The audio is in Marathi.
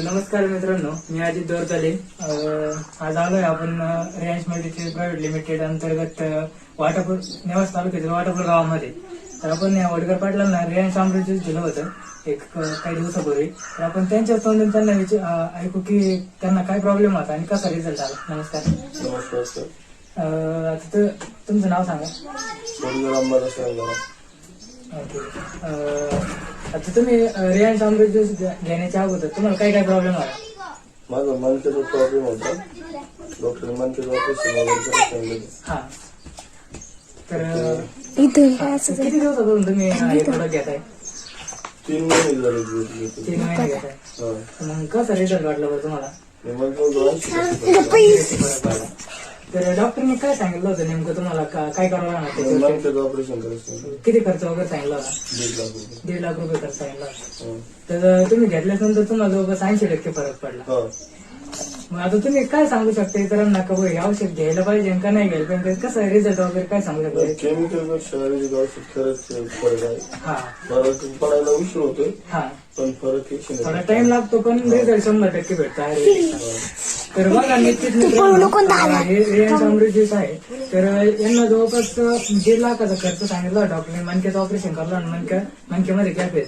नमस्कार मित्रांनो, मी अजित दोरतले. आज आलोय आपण रिलायन्स मल्टीट्री प्रायव्हेट लिमिटेड अंतर्गत वाटापूर नेवास तालुक्यातील वाटापूर गावामध्ये. तर आपण या वडकर पाटलांना रिलायन्स अमृत दिलं होतं काही दिवसापूर्वी. तर आपण त्यांच्या तोंडून त्यांना ऐकू की त्यांना काय प्रॉब्लेम होता आणि कसा रिझल्ट आला. नमस्कार. नमस्कार सर. आता तुमचं नाव सांगा. ओके. आता तुम्ही रिलायन्स अमृत ज्यूस घेण्याच्या अगोदर तुम्हाला काय काय प्रॉब्लेम आला? माझा मनकेचा प्रॉब्लेम होता. डॉक्टर मनकेचं ऑपरेशन वगैरे सांगितलं. हा. तर किती दिवसापासून तुम्ही हे प्रोडक्ट घेताय? 3 महिने झाले. 3 महिने घेताय. मग कसा रिझल्ट वाटला बरं तुम्हाला? तर डॉक्टरने काय सांगितलं होतं नेमकं तुम्हाला काय करावं लागणार? मनकेचं ऑपरेशन करायचं. किती खर्च वगैरे सांगितला होता? 1.5 लाख रुपये. 1.5 लाख रुपये खर्च सांगितला होता. तर तुम्ही घेतल्यानंतर तुम्हाला जवळपास 80% फरक पडला. मग आता तुम्ही काय सांगू शकता इतरांना का हे औषध घ्यायला पाहिजे का नाही घ्यायला पाहिजे? कसं रिझल्ट वगैरे काय सांगू शकता? केमिकल शारीरिक औषध खरंच फरक आहे. हा. फरक पडायला उशीर होतोय. हा. पण फरक एकशे थोडा टाइम लागतो पण रिझल्ट 100% भेटतो आयुर्वेदिक. तर बघा निश्चित हे रिलायन्स अमृत ज्यूस आहे. तर यांना जवळपास 1.5 लाखाचा खर्च सांगितला डॉक्टरने. मणक्याचं ऑपरेशन करलं आणि मणक्यामध्ये कॅप आहे.